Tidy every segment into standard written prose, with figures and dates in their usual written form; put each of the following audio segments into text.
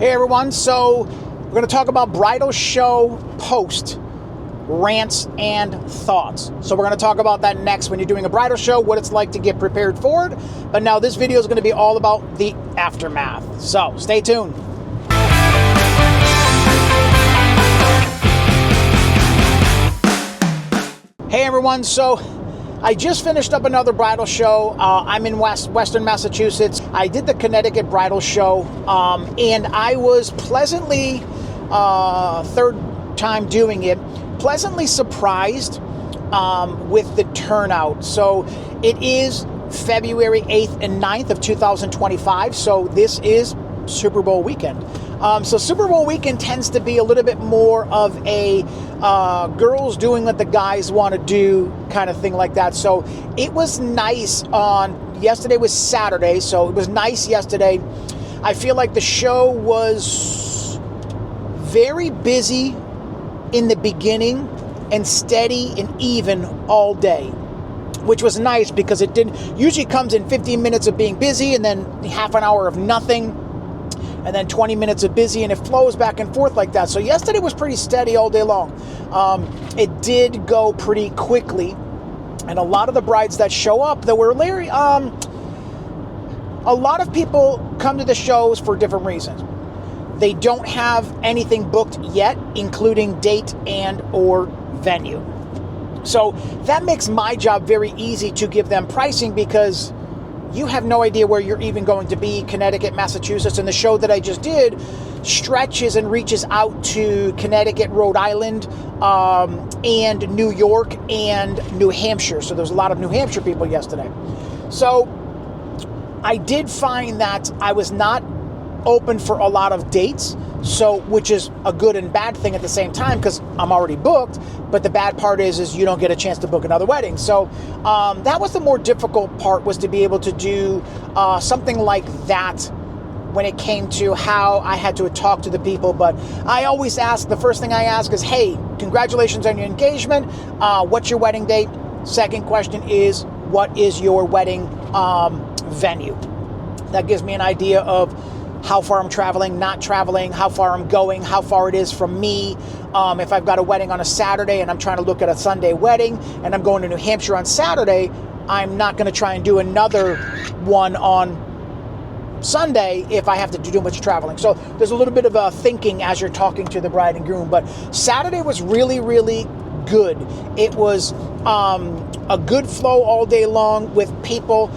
Hey everyone, so we're going to talk about Bridal Show post rants and thoughts. So we're going to talk about that next when you're doing a bridal show, what it's like to get prepared for it. But now this video is going to be all about the aftermath. So stay tuned. Hey everyone, so I just finished up another bridal show. I'm in Western Massachusetts. I did the Connecticut Bridal Show, and I was pleasantly, third time doing it, pleasantly surprised with the turnout. So it is February 8th and 9th of 2025, so this is Super Bowl weekend. So Super Bowl weekend tends to be a little bit more of a girls doing what the guys want to do kind of thing like that. So it was nice yesterday was Saturday, so it was nice yesterday. I feel like the show was very busy in the beginning and steady and even all day, which was nice because it usually comes in 15 minutes of being busy and then half an hour of nothing, and then 20 minutes of busy, and it flows back and forth like that. So yesterday was pretty steady all day long. It did go pretty quickly, and a lot of the brides that show up, there were a lot of people come to the shows for different reasons. They don't have anything booked yet, including date and or venue. So that makes my job very easy to give them pricing because you have no idea where you're even going to be, Connecticut, Massachusetts, and the show that I just did stretches and reaches out to Connecticut, Rhode Island, and New York and New Hampshire. So there's a lot of New Hampshire people yesterday. So I did find that I was not open for a lot of dates, which is a good and bad thing at the same time because I'm already booked, but the bad part is you don't get a chance to book another wedding. So that was the more difficult part, was to be able to do something like that when it came to how I had to talk to the people. But I always ask, the first thing I ask is, hey, congratulations on your engagement. What's your wedding date? Second question is, what is your wedding venue? That gives me an idea of how far I'm traveling, not traveling, how far I'm going, how far it is from me. If I've got a wedding on a Saturday and I'm trying to look at a Sunday wedding and I'm going to New Hampshire on Saturday, I'm not going to try and do another one on Sunday if I have to do much traveling. So there's a little bit of thinking as you're talking to the bride and groom. But Saturday was really, really good. It was a good flow all day long with people.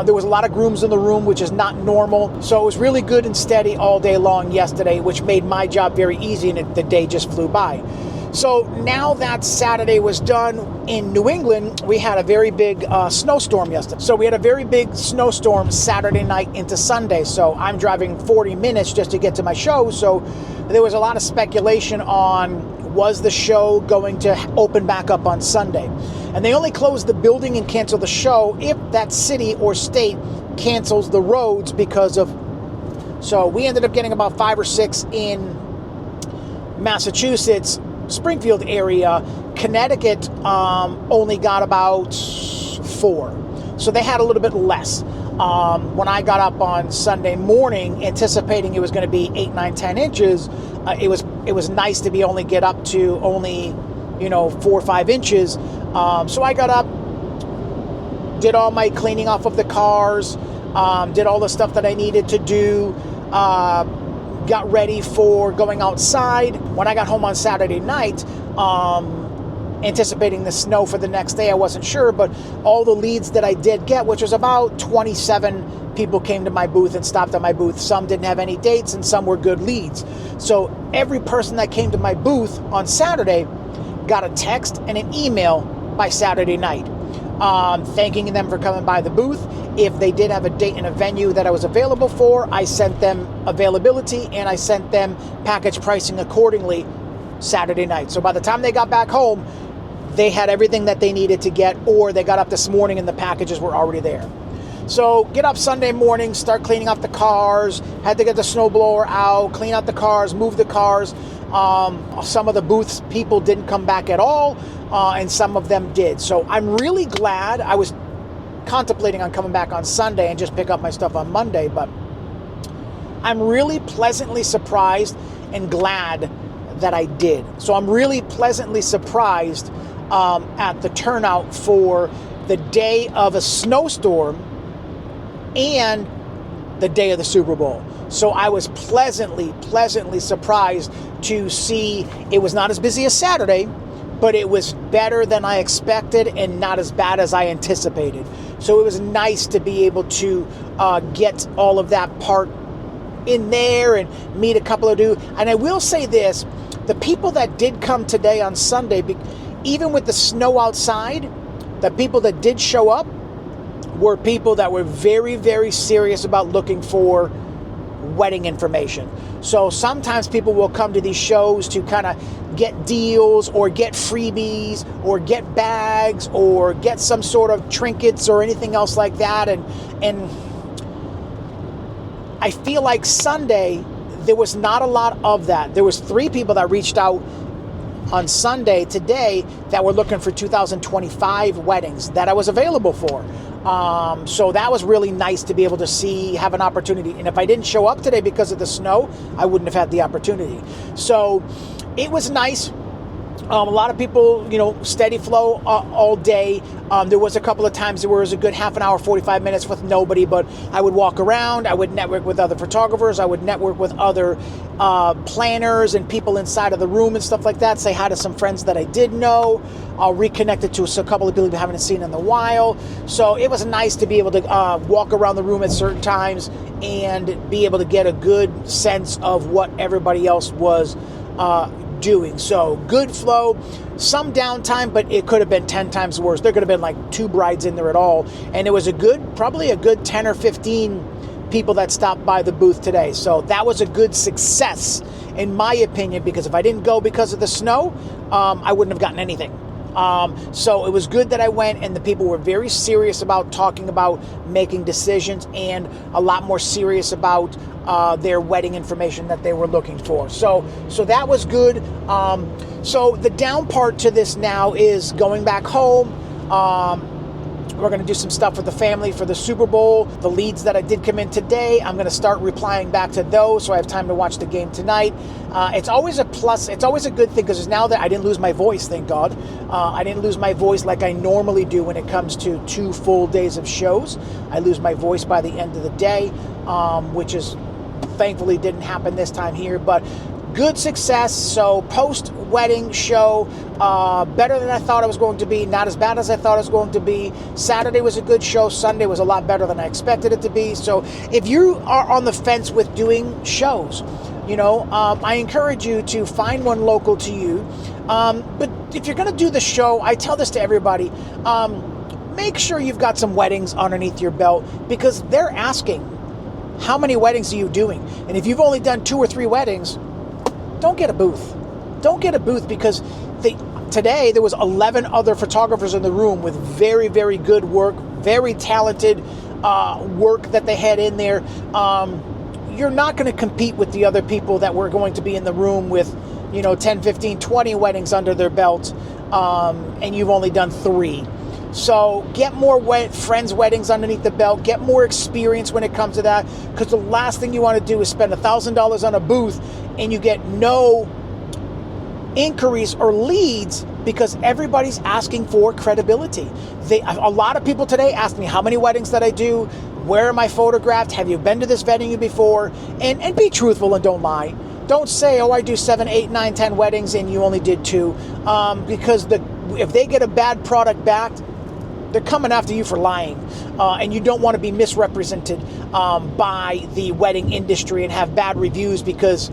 There was a lot of grooms in the room, which is not normal. So it was really good and steady all day long yesterday, which made my job very easy, and the day just flew by. So now that Saturday was done in New England, we had a very big snowstorm yesterday. So we had a very big snowstorm Saturday night into Sunday. So I'm driving 40 minutes just to get to my show. So there was a lot of speculation on, was the show going to open back up on Sunday? And they only close the building and cancel the show if that city or state cancels the roads So we ended up getting about 5 or 6 in Massachusetts, Springfield area. Connecticut only got about 4. So they had a little bit less. When I got up on Sunday morning, anticipating it was going to be 8, 9, 10 inches, it was nice to get up to only 4 or 5 inches. So I got up, did all my cleaning off of the cars, did all the stuff that I needed to do, got ready for going outside. When I got home on Saturday night, anticipating the snow for the next day, I wasn't sure, but all the leads that I did get, which was about 27 people, came to my booth and stopped at my booth. Some didn't have any dates and some were good leads. So every person that came to my booth on Saturday got a text and an email by Saturday night, thanking them for coming by the booth. If they did have a date and a venue that I was available for, I sent them availability and I sent them package pricing accordingly Saturday night. So by the time they got back home, they had everything that they needed to get, or they got up this morning and the packages were already there. So get up Sunday morning, start cleaning up the cars, had to get the snowblower out, clean out the cars, move the cars. Some of the booths people didn't come back at all, and some of them did. So I'm really glad. I was contemplating on coming back on Sunday and just pick up my stuff on Monday, but I'm really pleasantly surprised and glad that I did. So I'm really pleasantly surprised at the turnout for the day of a snowstorm and the day of the Super Bowl. So I was pleasantly surprised to see it was not as busy as Saturday, but it was better than I expected and not as bad as I anticipated. So it was nice to be able to get all of that part in there and meet a couple of dudes. And I will say this, the people that did come today on Sunday, even with the snow outside, the people that did show up were people that were very, very serious about looking for wedding information. So sometimes people will come to these shows to kind of get deals or get freebies or get bags or get some sort of trinkets or anything else like that. And I feel like Sunday, there was not a lot of that. There was 3 people that reached out on Sunday today that were looking for 2025 weddings that I was available for. So that was really nice to be able to have an opportunity. And if I didn't show up today because of the snow, I wouldn't have had the opportunity. So it was nice. A lot of people, steady flow all day. There was a couple of times there was a good half an hour, 45 minutes with nobody, but I would walk around. I would network with other photographers. I would network with other planners and people inside of the room and stuff like that. Say hi to some friends that I did know. I'll reconnect it to a couple of people we haven't seen in a while. So it was nice to be able to walk around the room at certain times and be able to get a good sense of what everybody else was doing. So good flow, some downtime, but it could have been 10 times worse. There could have been like 2 brides in there at all. And it was probably a good 10 or 15 people that stopped by the booth today. So that was a good success in my opinion, because if I didn't go because of the snow, I wouldn't have gotten anything. So it was good that I went, and the people were very serious about talking about making decisions and a lot more serious about their wedding information that they were looking for. So that was good. So the down part to this now is going back home. We're going to do some stuff with the family for the Super Bowl. The leads that I did come in today, I'm going to start replying back to those so I have time to watch the game tonight. It's always a plus. It's always a good thing because now that I didn't lose my voice, thank God. I didn't lose my voice like I normally do when it comes to 2 full days of shows. I lose my voice by the end of the day, which is thankfully didn't happen this time here, but good success. So post-wedding show, better than I thought it was going to be, not as bad as I thought it was going to be. Saturday was a good show. Sunday was a lot better than I expected it to be. So if you are on the fence with doing shows, I encourage you to find one local to you. But if you're going to do the show, I tell this to everybody, make sure you've got some weddings underneath your belt, because they're asking, how many weddings are you doing? And if you've only done 2 or 3 weddings, don't get a booth. Don't get a booth, because today there was 11 other photographers in the room with very, very good work, very talented work that they had in there. You're not going to compete with the other people that were going to be in the room with, 10, 15, 20 weddings under their belt, and you've only done 3. So get more friends' weddings underneath the belt. Get more experience when it comes to that, because the last thing you want to do is spend $1,000 on a booth and you get no inquiries or leads, because everybody's asking for credibility. A lot of people today asked me, how many weddings did I do? Where am I photographed? Have you been to this venue before? And be truthful and don't lie. Don't say, I do 7, 8, 9, 10 weddings and you only did 2. Because if they get a bad product back, they're coming after you for lying. And you don't want to be misrepresented by the wedding industry and have bad reviews because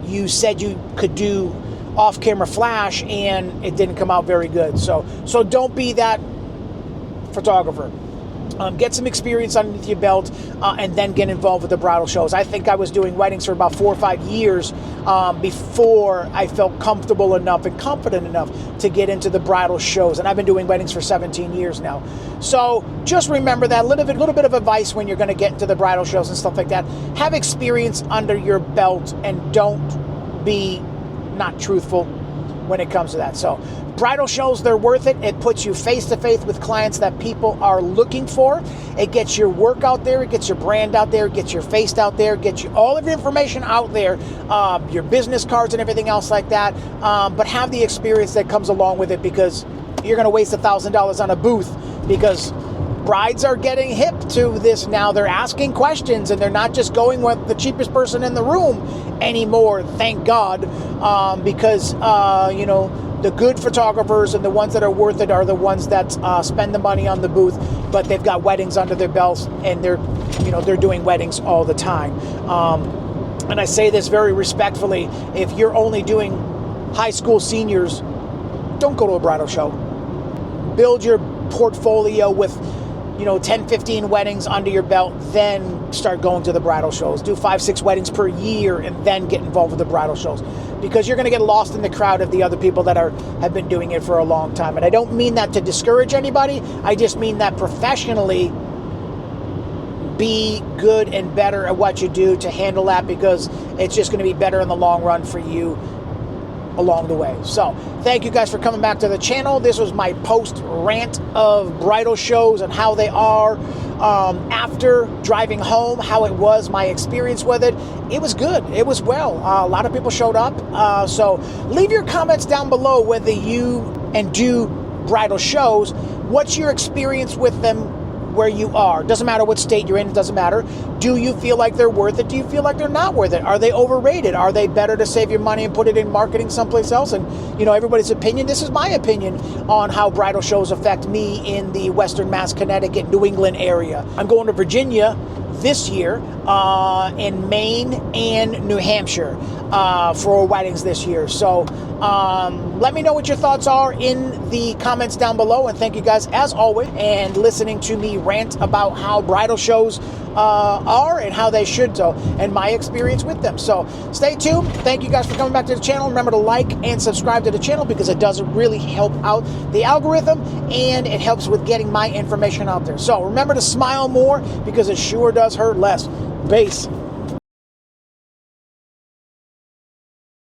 you said you could do off-camera flash and it didn't come out very good. So don't be that photographer. Get some experience underneath your belt and then get involved with the bridal shows. I think I was doing weddings for about 4 or 5 years before I felt comfortable enough and confident enough to get into the bridal shows. And I've been doing weddings for 17 years now. So just remember that little bit of advice when you're going to get into the bridal shows and stuff like that. Have experience under your belt and don't be not truthful when it comes to that. So Bridal shows, they're worth it. It puts you face to face with clients that people are looking for. It gets your work out there. It gets your brand out there. It gets your face out there. It gets you all of your information out there, your business cards and everything else like that. But have the experience that comes along with it, because you're going to waste $1,000 on a booth, because brides are getting hip to this now. They're asking questions, and they're not just going with the cheapest person in the room anymore, thank God, because, the good photographers and the ones that are worth it are the ones that spend the money on the booth, but they've got weddings under their belts, and they're doing weddings all the time. And I say this very respectfully: if you're only doing high school seniors, don't go to a bridal show. Build your portfolio with 10, 15 weddings under your belt, then start going to the bridal shows. Do 5, 6 weddings per year, and then get involved with the bridal shows, because you're going to get lost in the crowd of the other people that have been doing it for a long time. And I don't mean that to discourage anybody. I just mean that professionally, be good and better at what you do to handle that, because it's just going to be better in the long run for you along the way. So thank you guys for coming back to the channel. This was my post rant of bridal shows and how they are after driving home, how it was, my experience with it. It was good. It was well. A lot of people showed up. So leave your comments down below whether you do bridal shows. What's your experience with them where you are? Doesn't matter what state you're in. It doesn't matter. Do you feel like they're worth it? Do you feel like they're not worth it? Are they overrated? Are they better to save your money and put it in marketing someplace else? And everybody's opinion. This is my opinion on how bridal shows affect me in the Western Mass, Connecticut, New England area. I'm going to Virginia this year, in Maine and New Hampshire for weddings this year. So let me know what your thoughts are in the comments down below, and thank you guys as always, and listening to me rant about how bridal shows are and how they should go, and my experience with them. So stay tuned. Thank you guys for coming back to the channel. Remember to like and subscribe to the channel, because it does really help out the algorithm, and it helps with getting my information out there. So remember to smile more, because it sure does hurt less. Peace.